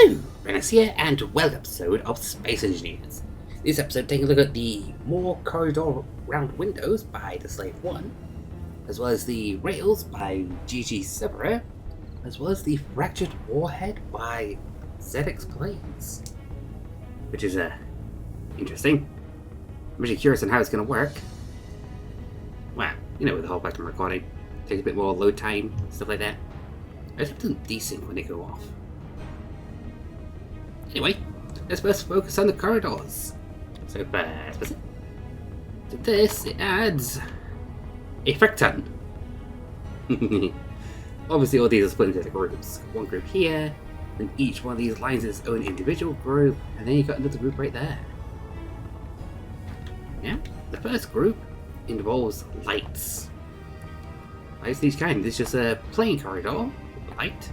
Hello, Renus here, and welcome episode of Space Engineers. This episode taking a look at the More Corridor Round Windows by The Slave One, as well as the Rails by G.G. Severer, as well as the Fractured Warhead by ZX Planes. Which is interesting. I'm actually curious on how it's going to work. Well, you know, with the whole Vector recording, takes a bit more load time, stuff like that. I just have to desync when they go off. Anyway, let's first focus on the corridors. So to this, it adds a fracton. Obviously all these are split into groups. One group here, then each one of these lines is its own individual group, and then you got another group right there. Yeah, the first group involves lights. Lights of each kind. This is just a plain corridor with light.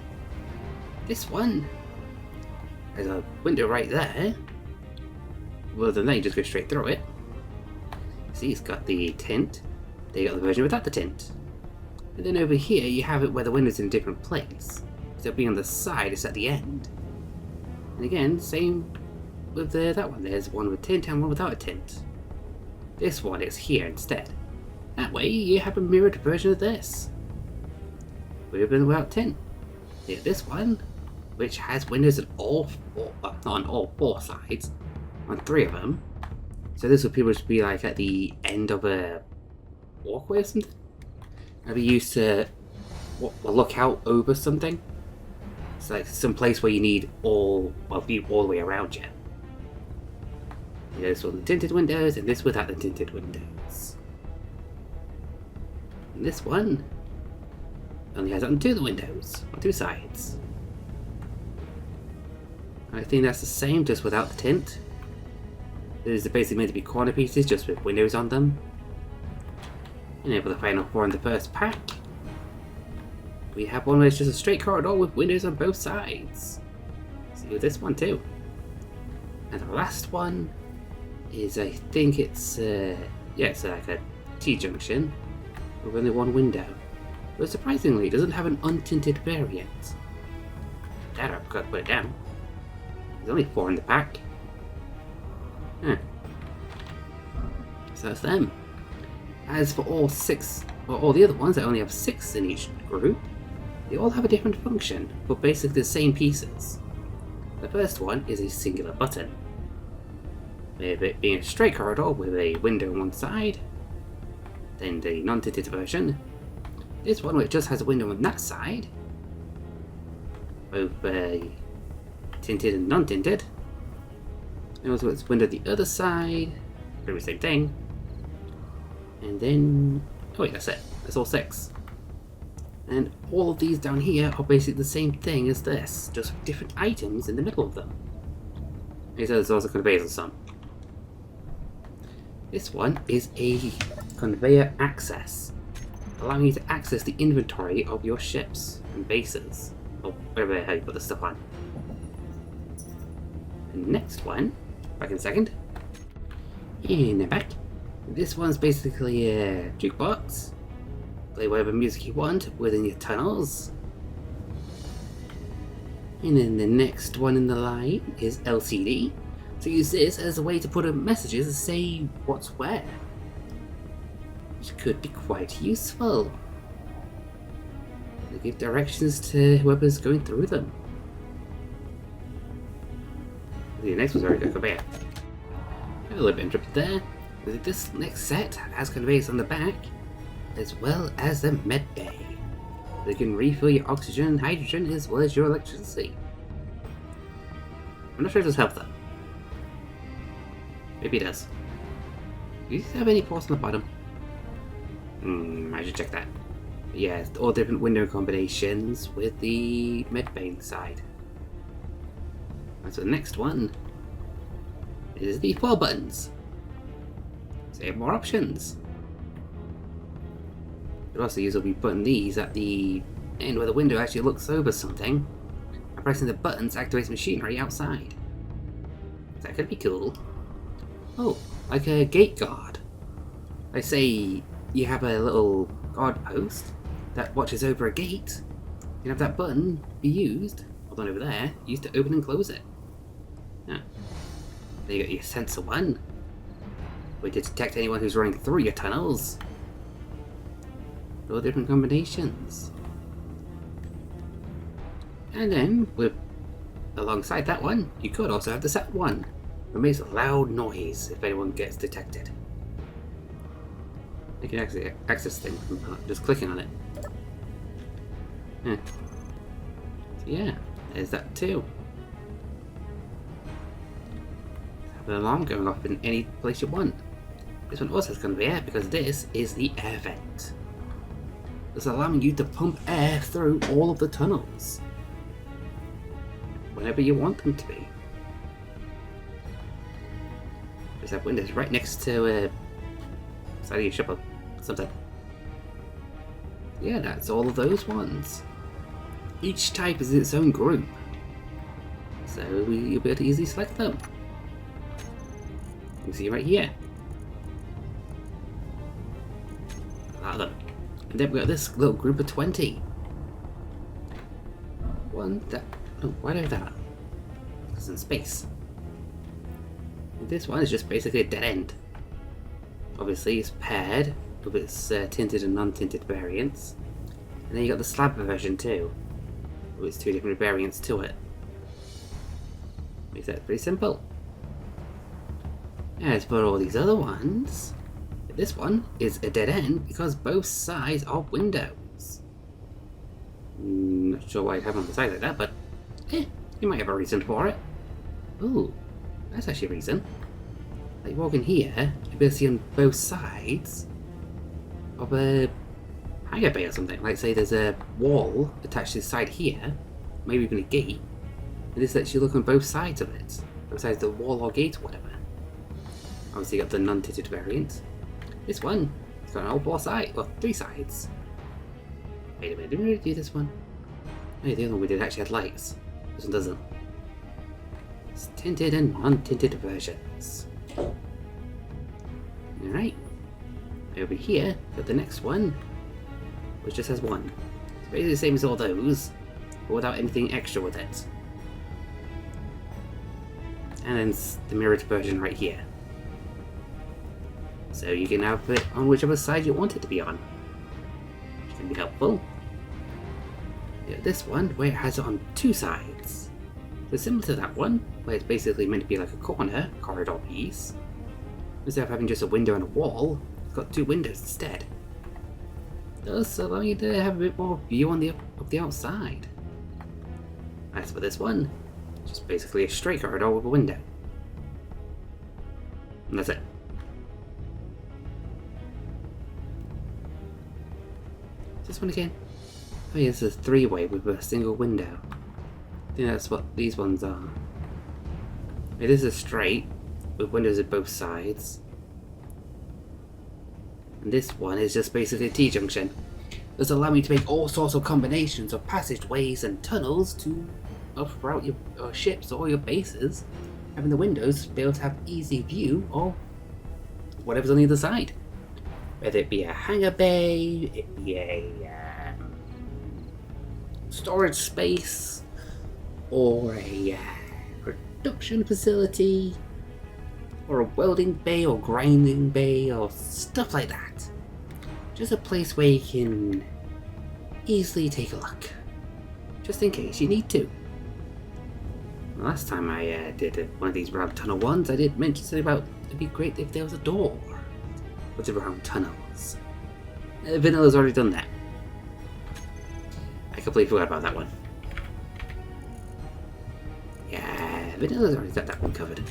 This one there's a window right there. Rather than that, you just go straight through it. See, it's got the tint. Then you got the version without the tint. And then over here, you have it where the window's in a different place. Instead of being on the side, it's at the end. And again, same with that one. There's one with tint and one without a tint. This one is here instead. That way, you have a mirrored version of this. With and without tint. Yeah, this one, which has windows at all four, not on all four sides, on three of them. So this would pretty much be like at the end of a walkway or something. I'd be used to look out over something. It's like some place where you need view all the way around you. This one with the tinted windows, and this without the tinted windows. And this one only has it on two of the windows, on two sides. I think that's the same, just without the tint. These are basically meant to be corner pieces, just with windows on them. And for the final four in the first pack, we have one where it's just a straight corridor with windows on both sides. See with this one too. And the last one is, I think it's it's like a T-junction with only one window. But surprisingly, it doesn't have an untinted variant. That I've got to put it down. There's only four in the pack. So that's them. As for all the other ones that only have 6 in each group, they all have a different function, but basically the same pieces. The first one is a singular button, with it being a straight corridor with a window on one side. Then the non-tinted version. This one, which just has a window on that side, both tinted and non-tinted. And also it's window the other side, pretty much the same thing. And then, oh wait, that's it. That's all 6. And all of these down here are basically the same thing as this, just different items in the middle of them. And so there's also conveyors or some. This one is a conveyor access, allowing you to access the inventory of your ships and bases, or whatever the hell you put the stuff on. The next one, back in a second. And then back. This one's basically a jukebox. Play whatever music you want within your tunnels. And then the next one in the line is LCD. So use this as a way to put up messages and say what's where. Which could be quite useful. They give directions to whoever's going through them. The next one's already got a conveyor. A little bit interrupted there. This next set has conveyors on the back, as well as a med bay. They can refill your oxygen and hydrogen as well as your electricity. I'm not sure if this helps though. Maybe it does. Do these have any ports on the bottom? I should check that. But yeah, all different window combinations with the med bay inside. So the next one is the 4 buttons. So you have more options. You also usually be putting these at the end where the window actually looks over something, and pressing the buttons activates machinery outside. That could be cool. Oh, like a gate guard. I say you have a little guard post that watches over a gate. You can have that button be used, or the one over there, used to open and close it. Yeah. Then you got your sensor one, where to detect anyone who's running through your tunnels. All different combinations. And then, alongside that one, you could also have the set one, which makes a loud noise if anyone gets detected. You can actually access things from just clicking on it. So yeah, there's that too. Have an alarm going off in any place you want. This one also has going to be air because this is the air vent. It's allowing you to pump air through all of the tunnels whenever you want them to be. Just have windows right next to side of your ship or something. Yeah, that's all of those ones. Each type is its own group, so you'll be able to easily select them. You can see right here. A lot of them. And then we've got this little group of 20. One that... Oh, why do I have that? It's in space. And this one is just basically a dead end. Obviously, it's paired with its tinted and non-tinted variants. And then you got the slab version too, with its two different variants to it. Makes that pretty simple. As for all these other ones, this one is a dead end because both sides are windows. Not sure why I'd have on the side like that, but you might have a reason for it. Ooh, that's actually a reason. Like walk in here, you'll be able to see on both sides of a hangar bay or something. Like say there's a wall attached to the side here, maybe even a gate, and this lets you look on both sides of it. Both sides of the wall or gate or whatever. Obviously you got the non-tinted variant. This one, it's got an all four sides, well 3 sides. Wait a minute, didn't we already do this one? Oh, the other one we did actually had lights. This one doesn't. It's tinted and non-tinted versions. Alright. Over here, got the next one, which just has one. It's basically the same as all those, but without anything extra with it. And then the mirrored version right here. So you can have it on whichever side you want it to be on, which can be helpful. Yeah, this one, where it has it on 2 sides. So similar to that one, where it's basically meant to be like a corridor piece. Instead of having just a window and a wall, it's got 2 windows instead. Thus allow you to have a bit more view on of the outside. As for this one, just basically a straight corridor with a window. And that's it. This one again? Oh yeah, it's a 3-way with a single window. I think that's what these ones are. It is a straight, with windows at both sides. And this one is just basically a T-junction. This allows me to make all sorts of combinations of passageways and tunnels to throughout your ships or your bases, having the windows be able to have easy view of whatever's on the other side. Whether it be a hangar bay, it be a storage space, or a production facility, or a welding bay or grinding bay or stuff like that. Just a place where you can easily take a look, just in case you need to. Last time I did one of these round tunnel ones, I did mention something about it'd be great if there was a door with the round tunnels. Vanilla's already done that. I completely forgot about that one. Yeah, Vanilla's already got that one covered.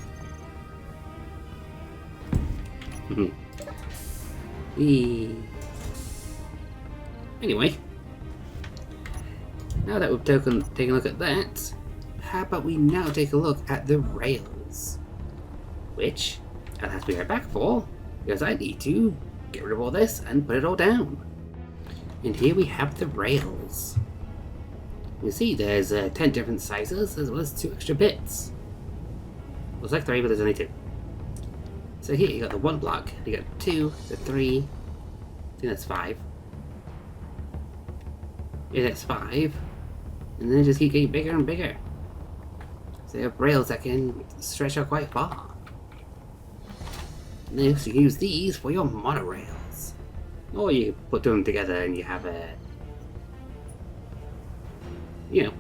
Anyway, now that we've taken a look at that, how about we now take a look at the rails? Which I'll have to be right back for, because I need to get rid of all this and put it all down. And here we have the rails. You see there's 10 different sizes as well as 2 extra bits. Looks like 3, but there's only 2. So here you got the 1 block, you got 2, the 3, I think that's 5. Yeah, that's 5. and then just keep getting bigger and bigger. So they have rails that can stretch out quite far. And then you can use these for your monorails. Or you put them together and you have a, you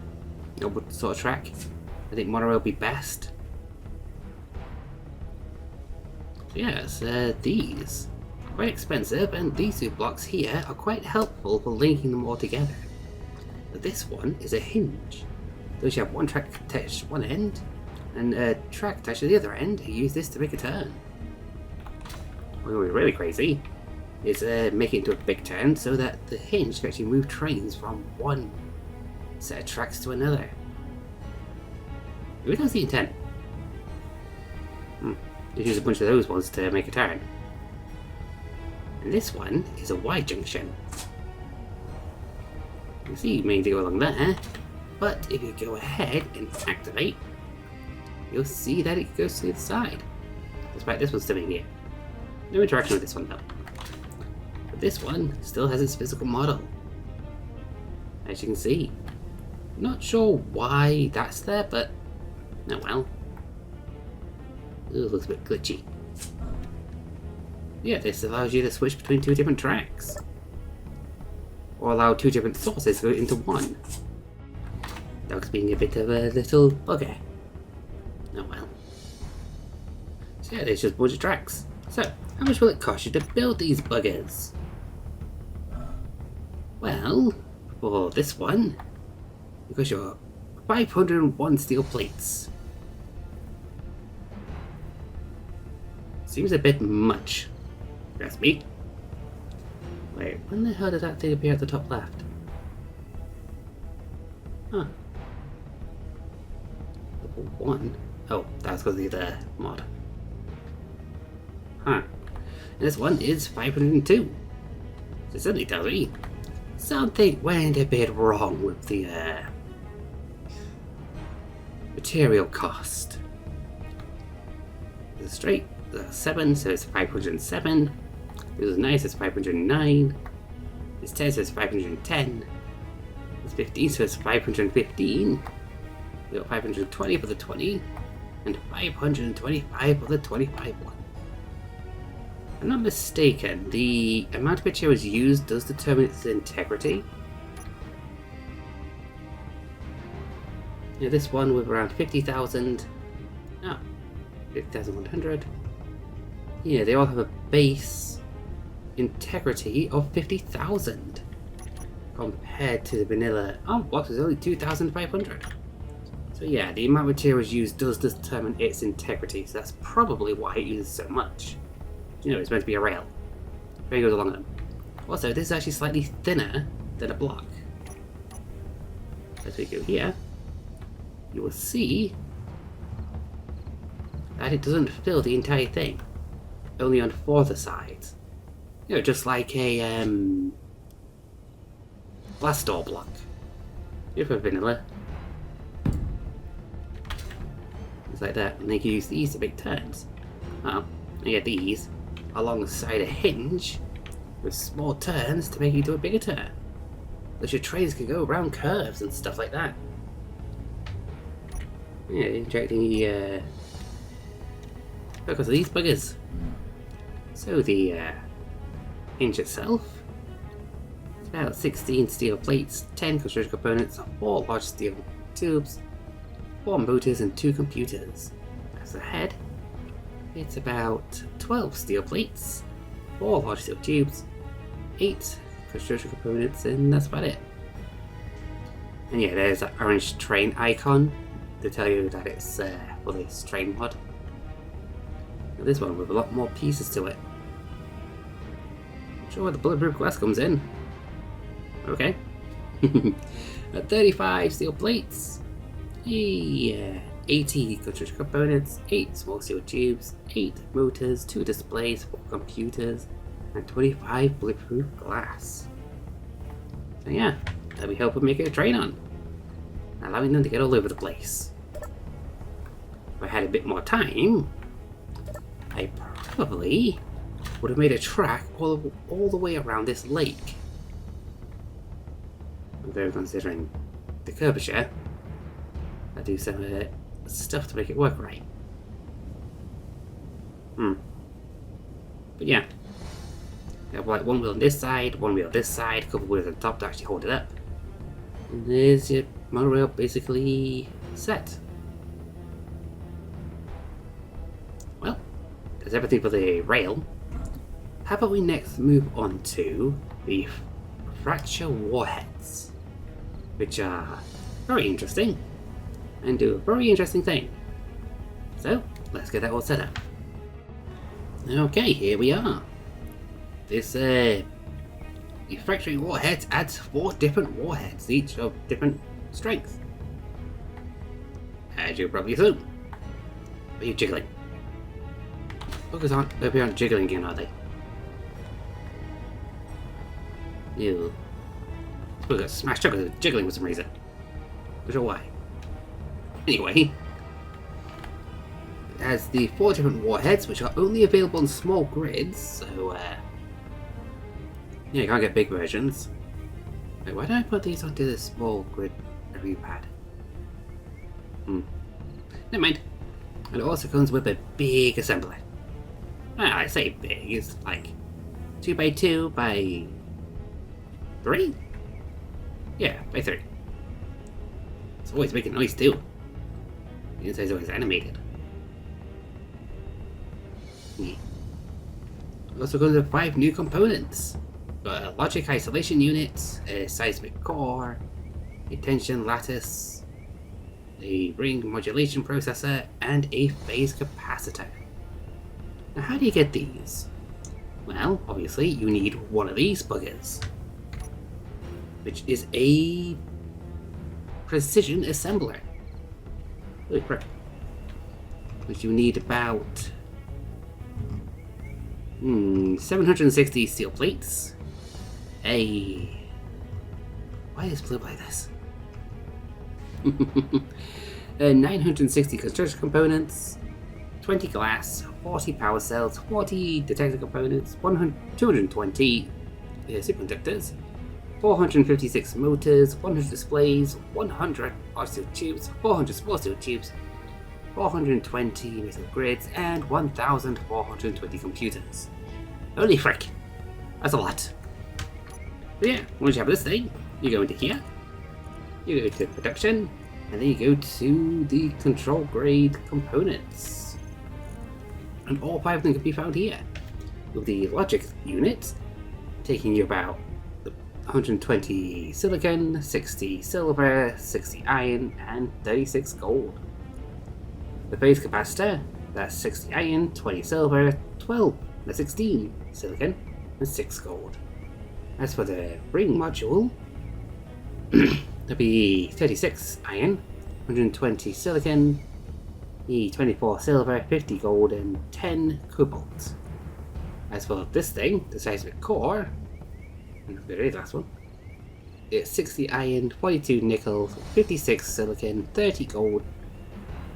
know, what sort of track. I think monorail would be best. Yes, these. Quite expensive, and these two blocks here are quite helpful for linking them all together. But this one is a hinge. So you have one track attached to one end, and a track attached to the other end. You use this to make a turn. What would be really crazy is make it into a big turn so that the hinge can actually move trains from one set of tracks to another. Maybe that's the intent. Just use a bunch of those ones to make a turn. And this one is a Y junction. You see, you may go along there, but if you go ahead and activate, you'll see that it goes to the side. Despite this one still being here. No interaction with this one though. But this one still has its physical model. As you can see. Not sure why that's there, but oh well. It looks a bit glitchy. Yeah, this allows you to switch between two different tracks. Or allow two different sources to go into one. Dog's being a bit of a little bugger. Oh well. So yeah, there's just a bunch of tracks. So, how much will it cost you to build these buggers? Well, for this one, because you're 501 steel plates. Seems a bit much. That's me. Wait, when the hell did that thing appear at the top left? Huh. Level 1? Oh, that's because of the other mod. Huh. And this one is 502. So it certainly tells me something went a bit wrong with the material cost. It's straight 7, so it's 507. This is 9, so it's 509. It's 10, so it's 510. It's 15, so it's 515. We got 520 for the 20, and 525 for the 25 one. If I'm not mistaken, the amount of materials used does determine its integrity. Yeah, this one with around 50,000. Oh, 50,100. Yeah, they all have a base integrity of 50,000 compared to the vanilla armor box is only 2,500. So yeah, the amount of materials used does determine its integrity, so that's probably why it uses so much. You know, it's meant to be a rail. Very goes along them. Also, this is actually slightly thinner than a block. As we go here, you will see that it doesn't fill the entire thing. Only on 4 of the sides. You know, just like a blast door block. If for vanilla. It's like that, and they can use these to make turns. Well, you get these alongside a hinge with small turns to make you do a bigger turn. So your trains can go around curves and stuff like that. Yeah, injecting the focus of these buggers. So the hinge itself, it's about 16 steel plates, 10 construction components, 4 large steel tubes, 4 motors and 2 computers. As the head, it's about 12 steel plates, 4 large steel tubes, 8 construction components, and that's about it. And yeah, there's that orange train icon to tell you that it's for this train mod. And this one with a lot more pieces to it. Not sure where the bulletproof glass comes in. Okay. 35 steel plates. Yeah. 80 construction components, 8 small steel tubes, 8 motors, 2 displays, 4 computers, and 25 bulletproof glass. So yeah, that'll be helping make it a train on, allowing them to get all over the place. If I had a bit more time, I probably would have made a track all the way around this lake. I'm very considering. the curvature, I do some stuff to make it work right. But yeah. You have like one wheel on this side, one wheel on this side, a couple wheels on top to actually hold it up. And there's your monorail basically set. Well, that's everything for the rail. How about we next move on to the fracture warheads, which are very interesting and do a very interesting thing. So, let's get that all set up. Okay, here we are. This, the fracturing warheads adds 4 different warheads, each of different strength. As you probably assume. Are you jiggling? Focus on, they aren't jiggling again, are they? Ew. We got smashed up with jiggling for some reason. Not sure why. Anyway. It has the 4 different warheads, which are only available in small grids, so yeah, you can't get big versions. Wait, why don't I put these onto the small grid review pad? Never mind. And it also comes with a big assembler. Well, I say big, it's like 2x2 by 3? Yeah, by 3. It's always making noise too. The inside's always animated. It also comes with 5 new components. Got a logic isolation unit, a seismic core, a tension lattice, a ring modulation processor, and a phase capacitor. Now how do you get these? Well, obviously you need one of these buggers, which is a precision assembler. Holy crap. Which you need about 760 steel plates. Why is blue like this? 960 construction components, 20 glass, 40 power cells, 40 detector components, 220 superconductors, 456 motors, 100 displays, 100 large steel tubes, 400 small steel tubes, 420 metal grids, and 1,420 computers. Holy frick! That's a lot. But yeah, once you have this thing, you go into here, you go to production, and then you go to the control grade components. And all 5 of them can be found here. With the logic unit, taking you about 120 silicon, 60 silver, 60 iron, and 36 gold. The phase capacitor, that's 60 iron, 20 silver, 16 silicon, and 6 gold. As for the ring module, there'll be 36 iron, 120 silicon, 24 silver, 50 gold, and 10 cobalt. As for this thing, the seismic core, and the very last one, it's 60 iron, 42 nickel, 56 silicon, 30 gold,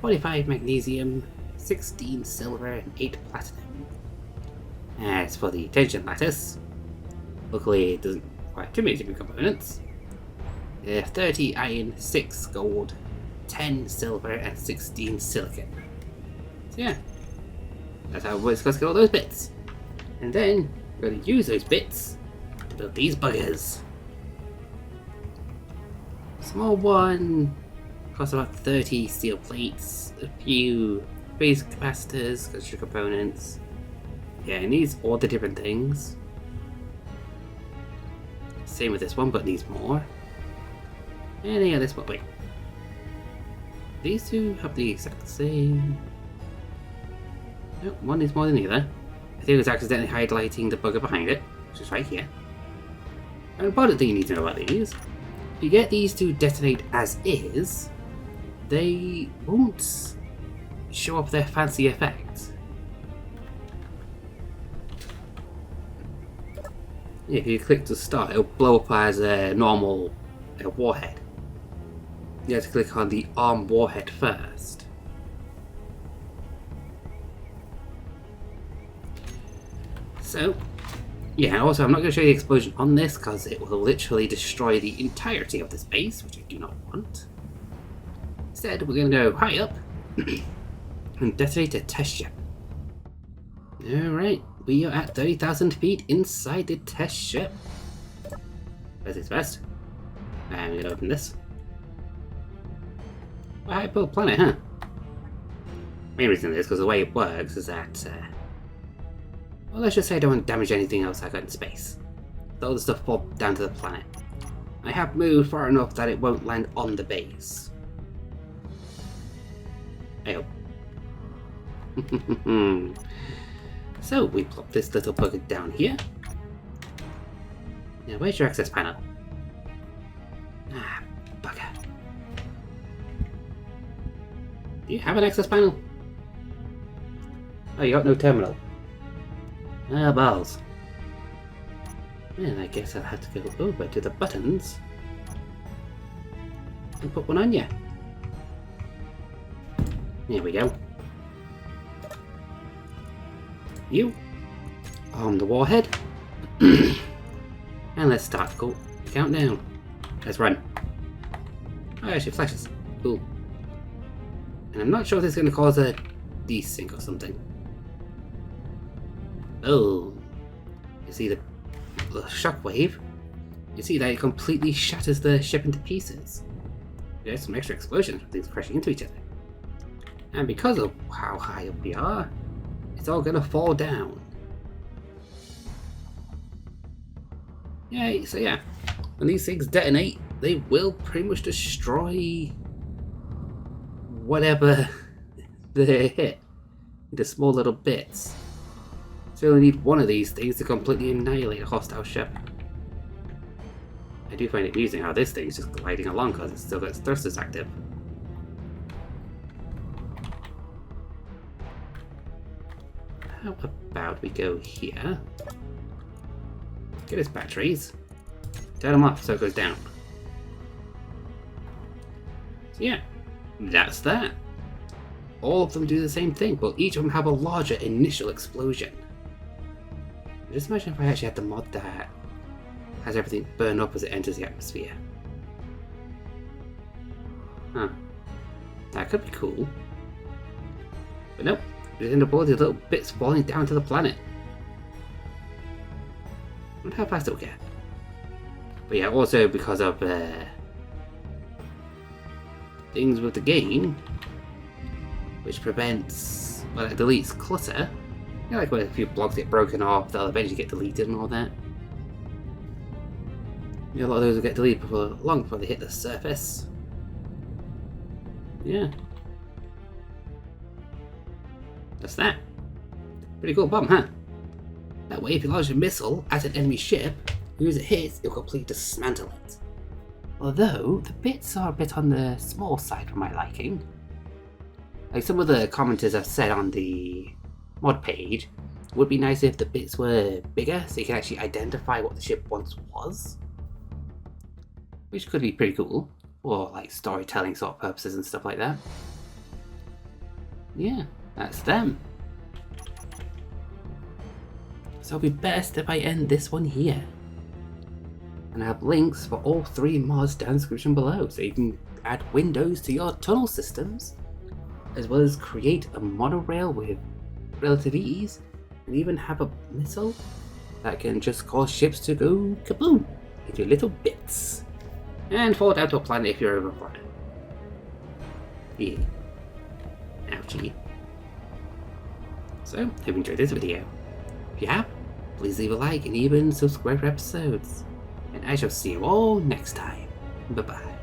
45 magnesium, 16 silver, and 8 platinum. As for the tension lattice, luckily it doesn't require too many different components. 30 iron, 6 gold, 10 silver, and 16 silicon. So yeah, that's how we're supposed to get all those bits. And then we're going to use those bits to build these buggers. Small one costs about 30 steel plates, a few phase capacitors, construction components. Yeah, it needs all the different things. Same with this one, but needs more. And yeah, this one, wait. These two have the exact same. Nope, one needs more than the other. I think it was accidentally highlighting the bugger behind it, which is right here. An important thing you need to know about these: if you get these to detonate as is, they won't show up their fancy effects. If you click to start, it'll blow up as a normal warhead. You have to click on the ARM warhead first. So, Yeah, also I'm not going to show you the explosion on this because it will literally destroy the entirety of this base, which I do not want. Instead, we're going to go high up and detonate a test ship. Alright, we are at 30,000 feet inside the test ship. First things first. I'm going to open this. A high-built planet, huh? Main reason is because the way it works is that, well, let's just say I don't want to damage anything else I got in space. So all the stuff fall down to the planet. I have moved far enough that it won't land on the base. I hope. So we plop this little bucket down here. Now where's your access panel? Ah, bugger. Do you have an access panel? Oh, you got no terminal. Ah, balls. Well, I guess I'll have to go over to the buttons and put one on you. There we go. You arm the warhead. And let's start the countdown. Let's run. Oh, actually flashes. Cool. And I'm not sure if this is going to cause a desync or something. Oh. You see the shockwave? You see that it completely shatters the ship into pieces. There's some extra explosions with things crashing into each other. And because of how high up we are, it's all gonna fall down. Yay, so yeah, when these things detonate, they will pretty much destroy whatever they hit into small little bits. So you only need one of these things to completely annihilate a hostile ship. I do find it amusing how this thing is just gliding along because it's still got its thrusters active. How about we go here? Get its batteries. Turn them off so it goes down. So yeah, that's that. All of them do the same thing, but each of them have a larger initial explosion. Just imagine if I actually had the mod that has everything burn up as it enters the atmosphere. Huh. That could be cool. But nope. Just end up all these little bits falling down to the planet. I wonder how fast it'll get. But yeah, also because of things with the game, which prevents, well, it deletes clutter. You know, like when a few blocks get broken off, they'll eventually get deleted and all that. Yeah, a lot of those will get deleted long before they hit the surface. Yeah. That's that. Pretty cool bomb, huh? That way, if you launch a missile at an enemy ship, as soon as it hits, it'll completely dismantle it. Although, the bits are a bit on the small side for my liking. Like some of the commenters have said on the mod page, it would be nice if the bits were bigger so you can actually identify what the ship once was. Which could be pretty cool, for like storytelling sort of purposes and stuff like that. Yeah. That's them. So it'll be best if I end this one here. And I have links for all 3 mods down in the description below, so you can add windows to your tunnel systems, as well as create a monorail with relative ease, and even have a missile that can just cause ships to go kaboom into little bits. And fall down to a planet if you're over a planet. Yeah. Ouchie. So, hope you enjoyed this video. If you have, please leave a like and even subscribe for episodes. And I shall see you all next time. Bye bye.